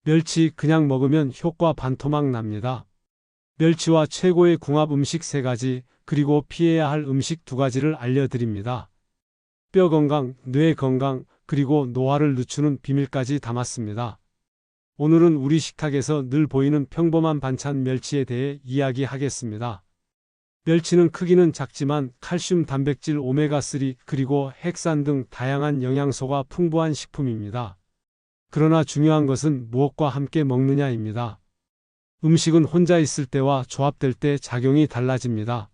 멸치 그냥 먹으면 효과 반토막 납니다. 멸치와 최고의 궁합 음식 3가지, 그리고 피해야 할 음식 2가지를 알려드립니다. 뼈 건강, 뇌 건강, 그리고 노화를 늦추는 비밀까지 담았습니다. 오늘은 우리 식탁에서 늘 보이는 평범한 반찬 멸치에 대해 이야기하겠습니다. 멸치는 크기는 작지만 칼슘, 단백질, 오메가3, 그리고 핵산 등 다양한 영양소가 풍부한 식품입니다. 그러나 중요한 것은 무엇과 함께 먹느냐입니다. 음식은 혼자 있을 때와 조합될 때 작용이 달라집니다.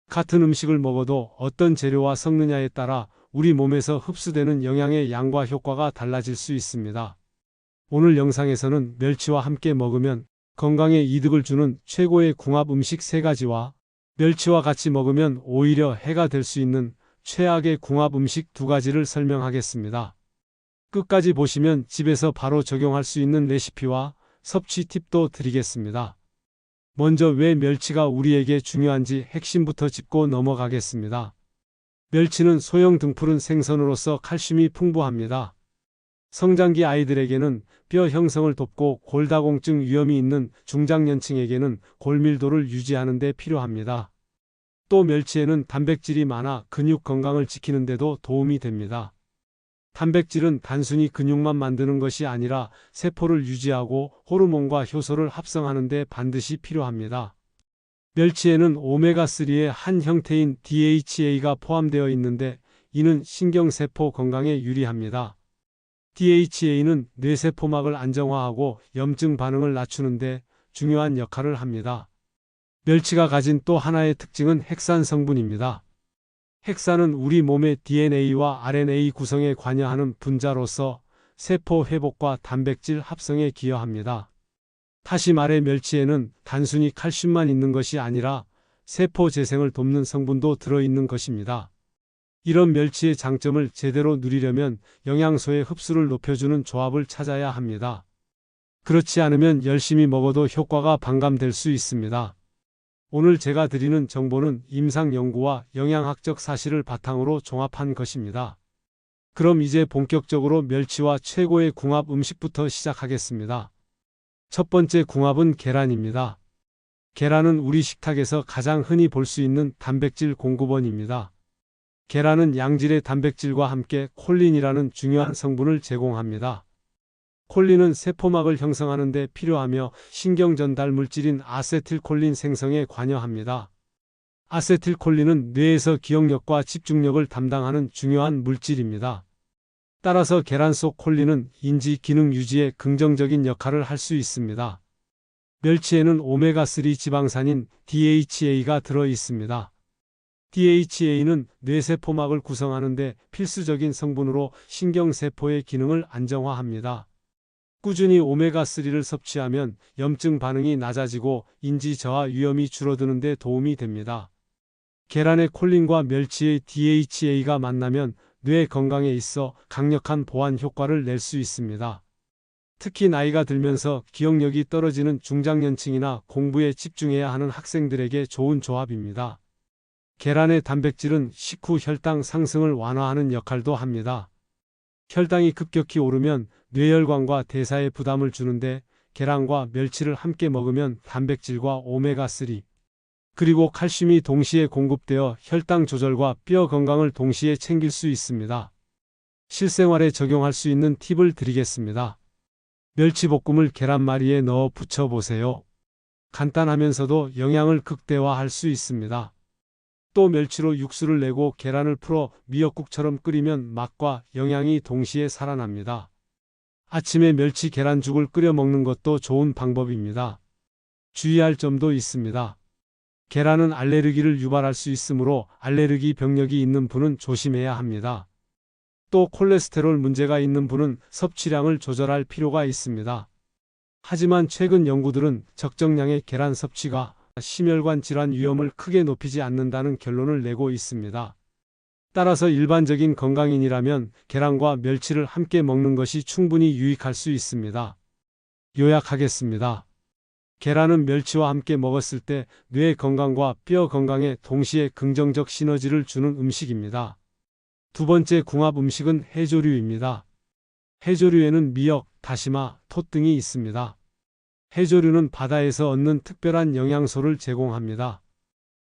같은 음식을 먹어도 어떤 재료와 섞느냐에 따라 우리 몸에서 흡수되는 영양의 양과 효과가 달라질 수 있습니다. 오늘 영상에서는 멸치와 함께 먹으면 건강에 이득을 주는 최고의 궁합 음식 3가지와 멸치와 같이 먹으면 오히려 해가 될 수 있는 최악의 궁합 음식 2가지를 설명하겠습니다. 끝까지 보시면 집에서 바로 적용할 수 있는 레시피와 섭취 팁도 드리겠습니다. 먼저 왜 멸치가 우리에게 중요한지 핵심부터 짚고 넘어가겠습니다. 멸치는 소형 등푸른 생선으로서 칼슘이 풍부합니다. 성장기 아이들에게는 뼈 형성을 돕고 골다공증 위험이 있는 중장년층에게는 골밀도를 유지하는 데 필요합니다. 또 멸치에는 단백질이 많아 근육 건강을 지키는 데도 도움이 됩니다. 단백질은 단순히 근육만 만드는 것이 아니라 세포를 유지하고 호르몬과 효소를 합성하는 데 반드시 필요합니다. 멸치에는 오메가3의 한 형태인 DHA가 포함되어 있는데 이는 신경세포 건강에 유리합니다. DHA는 뇌세포막을 안정화하고 염증 반응을 낮추는 데 중요한 역할을 합니다. 멸치가 가진 또 하나의 특징은 핵산 성분입니다. 핵산은 우리 몸의 DNA와 RNA 구성에 관여하는 분자로서 세포 회복과 단백질 합성에 기여합니다. 다시 말해 멸치에는 단순히 칼슘만 있는 것이 아니라 세포 재생을 돕는 성분도 들어있는 것입니다. 이런 멸치의 장점을 제대로 누리려면 영양소의 흡수를 높여주는 조합을 찾아야 합니다. 그렇지 않으면 열심히 먹어도 효과가 반감될 수 있습니다. 오늘 제가 드리는 정보는 임상 연구와 영양학적 사실을 바탕으로 종합한 것입니다. 그럼 이제 본격적으로 멸치와 최고의 궁합 음식부터 시작하겠습니다. 첫 번째 궁합은 계란입니다. 계란은 우리 식탁에서 가장 흔히 볼 수 있는 단백질 공급원입니다. 계란은 양질의 단백질과 함께 콜린이라는 중요한 성분을 제공합니다. 콜린은 세포막을 형성하는 데 필요하며 신경전달 물질인 아세틸콜린 생성에 관여합니다. 아세틸콜린은 뇌에서 기억력과 집중력을 담당하는 중요한 물질입니다. 따라서 계란 속 콜린은 인지 기능 유지에 긍정적인 역할을 할 수 있습니다. 멸치에는 오메가3 지방산인 DHA가 들어 있습니다. DHA는 뇌세포막을 구성하는 데 필수적인 성분으로 신경세포의 기능을 안정화합니다. 꾸준히 오메가3를 섭취하면 염증 반응이 낮아지고 인지 저하 위험이 줄어드는 데 도움이 됩니다. 계란의 콜린과 멸치의 DHA가 만나면 뇌 건강에 있어 강력한 보완 효과를 낼 수 있습니다. 특히 나이가 들면서 기억력이 떨어지는 중장년층이나 공부에 집중해야 하는 학생들에게 좋은 조합입니다. 계란의 단백질은 식후 혈당 상승을 완화하는 역할도 합니다. 혈당이 급격히 오르면 뇌혈관과 대사에 부담을 주는데 계란과 멸치를 함께 먹으면 단백질과 오메가3 그리고 칼슘이 동시에 공급되어 혈당 조절과 뼈 건강을 동시에 챙길 수 있습니다. 실생활에 적용할 수 있는 팁을 드리겠습니다. 멸치볶음을 계란말이에 넣어 부쳐보세요. 간단하면서도 영양을 극대화할 수 있습니다. 또 멸치로 육수를 내고 계란을 풀어 미역국처럼 끓이면 맛과 영양이 동시에 살아납니다. 아침에 멸치 계란죽을 끓여 먹는 것도 좋은 방법입니다. 주의할 점도 있습니다. 계란은 알레르기를 유발할 수 있으므로 알레르기 병력이 있는 분은 조심해야 합니다. 또 콜레스테롤 문제가 있는 분은 섭취량을 조절할 필요가 있습니다. 하지만 최근 연구들은 적정량의 계란 섭취가 심혈관 질환 위험을 크게 높이지 않는다는 결론을 내고 있습니다. 따라서 일반적인 건강인이라면 계란과 멸치를 함께 먹는 것이 충분히 유익할 수 있습니다. 요약하겠습니다. 계란은 멸치와 함께 먹었을 때 뇌 건강과 뼈 건강에 동시에 긍정적 시너지를 주는 음식입니다. 두 번째 궁합 음식은 해조류입니다. 해조류에는 미역, 다시마, 톳 등이 있습니다. 해조류는 바다에서 얻는 특별한 영양소를 제공합니다.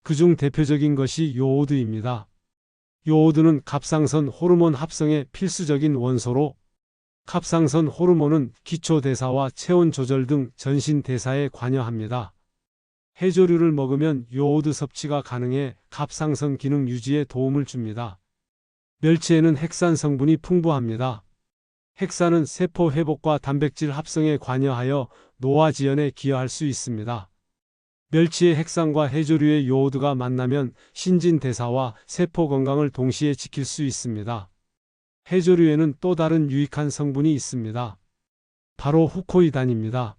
그중 대표적인 것이 요오드입니다. 요오드는 갑상선 호르몬 합성의 필수적인 원소로 갑상선 호르몬은 기초 대사와 체온 조절 등 전신 대사에 관여합니다. 해조류를 먹으면 요오드 섭취가 가능해 갑상선 기능 유지에 도움을 줍니다. 멸치에는 핵산 성분이 풍부합니다. 핵산은 세포 회복과 단백질 합성에 관여하여 노화 지연에 기여할 수 있습니다. 멸치의 핵산과 해조류의 요오드가 만나면 신진대사와 세포 건강을 동시에 지킬 수 있습니다. 해조류에는 또 다른 유익한 성분이 있습니다. 바로 후코이단입니다.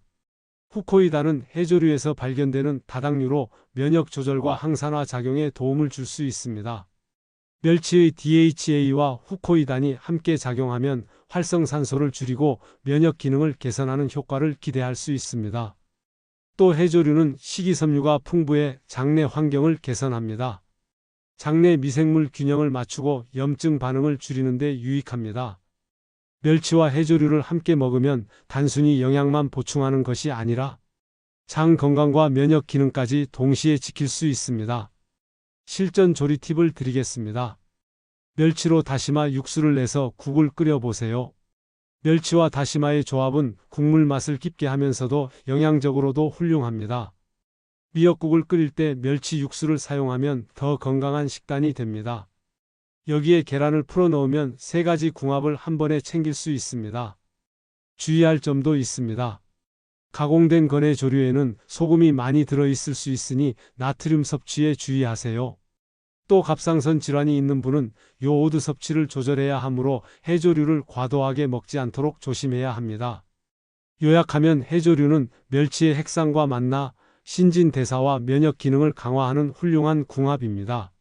후코이단은 해조류에서 발견되는 다당류로 면역 조절과 항산화 작용에 도움을 줄 수 있습니다. 멸치의 DHA와 후코이단이 함께 작용하면 활성산소를 줄이고 면역 기능을 개선하는 효과를 기대할 수 있습니다. 또 해조류는 식이섬유가 풍부해 장내 환경을 개선합니다. 장내 미생물 균형을 맞추고 염증 반응을 줄이는 데 유익합니다. 멸치와 해조류를 함께 먹으면 단순히 영양만 보충하는 것이 아니라 장 건강과 면역 기능까지 동시에 지킬 수 있습니다. 실전 조리 팁을 드리겠습니다. 멸치로 다시마 육수를 내서 국을 끓여 보세요. 멸치와 다시마의 조합은 국물 맛을 깊게 하면서도 영양적으로도 훌륭합니다. 미역국을 끓일 때 멸치 육수를 사용하면 더 건강한 식단이 됩니다. 여기에 계란을 풀어 넣으면 3가지 궁합을 한 번에 챙길 수 있습니다. 주의할 점도 있습니다. 가공된 건의 조류에는 소금이 많이 들어있을 수 있으니 나트륨 섭취에 주의하세요. 또 갑상선 질환이 있는 분은 요오드 섭취를 조절해야 하므로 해조류를 과도하게 먹지 않도록 조심해야 합니다. 요약하면 해조류는 멸치의 핵산과 만나 신진대사와 면역 기능을 강화하는 훌륭한 궁합입니다.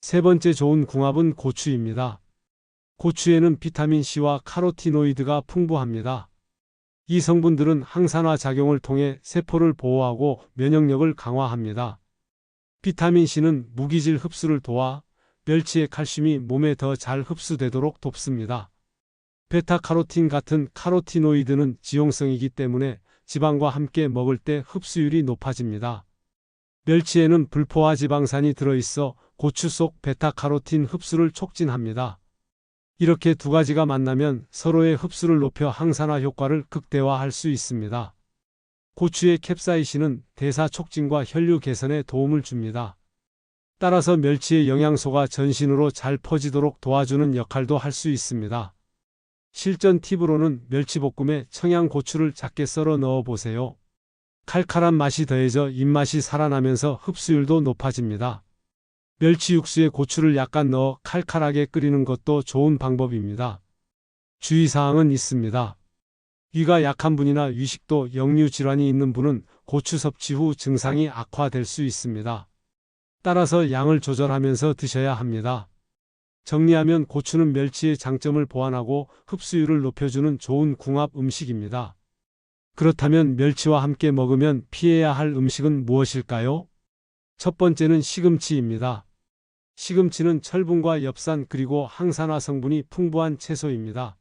세 번째 좋은 궁합은 고추입니다. 고추에는 비타민C와 카로티노이드가 풍부합니다. 이 성분들은 항산화 작용을 통해 세포를 보호하고 면역력을 강화합니다. 비타민C는 무기질 흡수를 도와 멸치의 칼슘이 몸에 더 잘 흡수되도록 돕습니다. 베타카로틴 같은 카로티노이드는 지용성이기 때문에 지방과 함께 먹을 때 흡수율이 높아집니다. 멸치에는 불포화 지방산이 들어있어 고추 속 베타카로틴 흡수를 촉진합니다. 이렇게 두 가지가 만나면 서로의 흡수를 높여 항산화 효과를 극대화할 수 있습니다. 고추의 캡사이신은 대사 촉진과 혈류 개선에 도움을 줍니다. 따라서 멸치의 영양소가 전신으로 잘 퍼지도록 도와주는 역할도 할 수 있습니다. 실전 팁으로는 멸치볶음에 청양고추를 작게 썰어 넣어 보세요. 칼칼한 맛이 더해져 입맛이 살아나면서 흡수율도 높아집니다. 멸치 육수에 고추를 약간 넣어 칼칼하게 끓이는 것도 좋은 방법입니다. 주의사항은 있습니다. 위가 약한 분이나 위식도 역류 질환이 있는 분은 고추 섭취 후 증상이 악화될 수 있습니다. 따라서 양을 조절하면서 드셔야 합니다. 정리하면 고추는 멸치의 장점을 보완하고 흡수율을 높여주는 좋은 궁합 음식입니다. 그렇다면 멸치와 함께 먹으면 피해야 할 음식은 무엇일까요? 첫 번째는 시금치입니다. 시금치는 철분과 엽산 그리고 항산화 성분이 풍부한 채소입니다.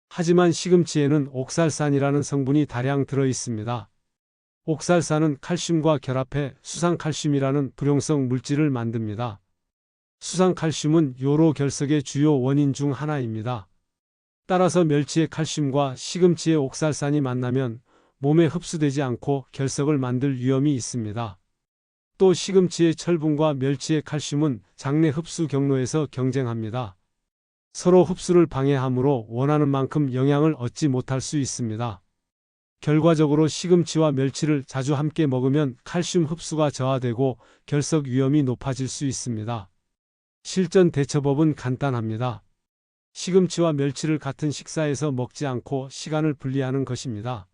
하지만 시금치에는 옥살산이라는 성분이 다량 들어 있습니다. 옥살산은 칼슘과 결합해 수상칼슘이라는 불용성 물질을 만듭니다. 수상칼슘은 요로 결석의 주요 원인 중 하나입니다. 따라서 멸치의 칼슘과 시금치의 옥살산이 만나면 몸에 흡수되지 않고 결석을 만들 위험이 있습니다. 또 시금치의 철분과 멸치의 칼슘은 장내 흡수 경로에서 경쟁합니다. 서로 흡수를 방해하므로 원하는 만큼 영양을 얻지 못할 수 있습니다. 결과적으로 시금치와 멸치를 자주 함께 먹으면 칼슘 흡수가 저하되고 결석 위험이 높아질 수 있습니다. 실전 대처법은 간단합니다. 시금치와 멸치를 같은 식사에서 먹지 않고 시간을 분리하는 것입니다.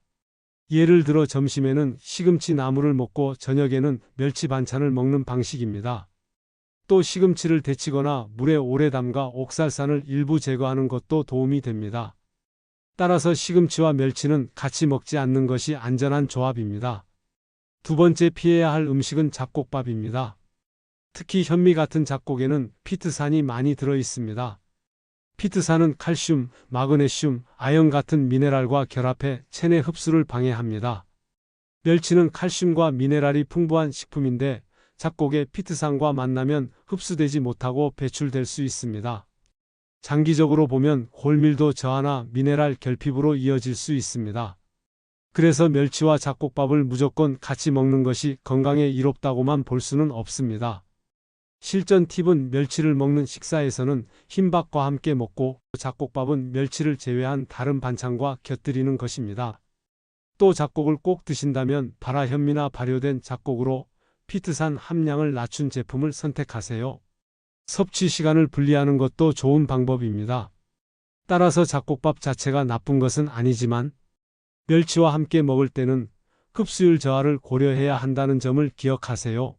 예를 들어 점심에는 시금치 나물을 먹고 저녁에는 멸치 반찬을 먹는 방식입니다. 또 시금치를 데치거나 물에 오래 담가 옥살산을 일부 제거하는 것도 도움이 됩니다. 따라서 시금치와 멸치는 같이 먹지 않는 것이 안전한 조합입니다. 두 번째 피해야 할 음식은 잡곡밥입니다. 특히 현미 같은 잡곡에는 피트산이 많이 들어 있습니다. 피트산은 칼슘, 마그네슘, 아연 같은 미네랄과 결합해 체내 흡수를 방해합니다. 멸치는 칼슘과 미네랄이 풍부한 식품인데 잡곡의 피트산과 만나면 흡수되지 못하고 배출될 수 있습니다. 장기적으로 보면 골밀도 저하나 미네랄 결핍으로 이어질 수 있습니다. 그래서 멸치와 잡곡밥을 무조건 같이 먹는 것이 건강에 이롭다고만 볼 수는 없습니다. 실전 팁은 멸치를 먹는 식사에서는 흰밥과 함께 먹고 잡곡밥은 멸치를 제외한 다른 반찬과 곁들이는 것입니다. 또 잡곡을 꼭 드신다면 발화현미나 발효된 잡곡으로 피트산 함량을 낮춘 제품을 선택하세요. 섭취 시간을 분리하는 것도 좋은 방법입니다. 따라서 잡곡밥 자체가 나쁜 것은 아니지만 멸치와 함께 먹을 때는 흡수율 저하를 고려해야 한다는 점을 기억하세요.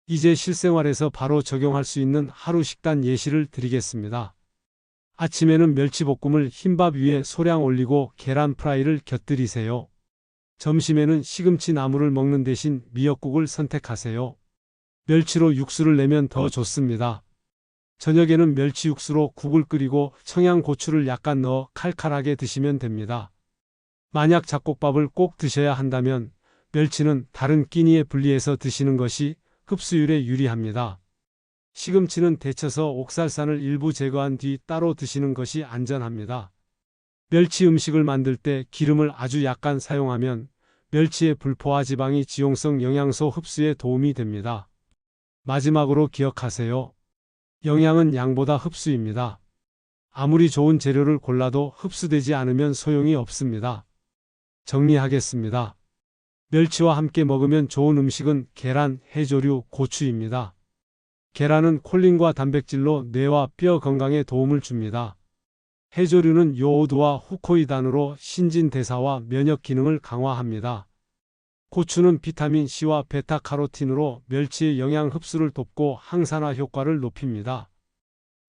이제 실생활에서 바로 적용할 수 있는 하루 식단 예시를 드리겠습니다. 아침에는 멸치볶음을 흰밥 위에 소량 올리고 계란 프라이를 곁들이세요. 점심에는 시금치 나물을 먹는 대신 미역국을 선택하세요. 멸치로 육수를 내면 더 좋습니다. 저녁에는 멸치 육수로 국을 끓이고 청양고추를 약간 넣어 칼칼하게 드시면 됩니다. 만약 잡곡밥을 꼭 드셔야 한다면 멸치는 다른 끼니에 분리해서 드시는 것이 흡수율에 유리합니다. 시금치는 데쳐서 옥살산을 일부 제거한 뒤 따로 드시는 것이 안전합니다. 멸치 음식을 만들 때 기름을 아주 약간 사용하면 멸치의 불포화 지방이 지용성 영양소 흡수에 도움이 됩니다. 마지막으로 기억하세요. 영양은 양보다 흡수입니다. 아무리 좋은 재료를 골라도 흡수되지 않으면 소용이 없습니다. 정리하겠습니다. 멸치와 함께 먹으면 좋은 음식은 계란, 해조류, 고추입니다. 계란은 콜린과 단백질로 뇌와 뼈 건강에 도움을 줍니다. 해조류는 요오드와 후코이단으로 신진대사와 면역 기능을 강화합니다. 고추는 비타민 C와 베타카로틴으로 멸치의 영양 흡수를 돕고 항산화 효과를 높입니다.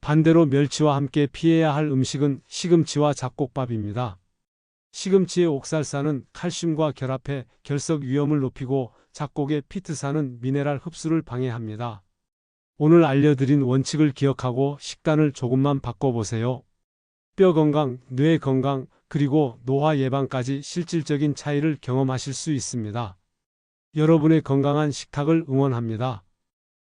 반대로 멸치와 함께 피해야 할 음식은 시금치와 잡곡밥입니다. 시금치의 옥살산은 칼슘과 결합해 결석 위험을 높이고 잡곡의 피트산은 미네랄 흡수를 방해합니다. 오늘 알려드린 원칙을 기억하고 식단을 조금만 바꿔보세요. 뼈 건강, 뇌 건강, 그리고 노화 예방까지 실질적인 차이를 경험하실 수 있습니다. 여러분의 건강한 식탁을 응원합니다.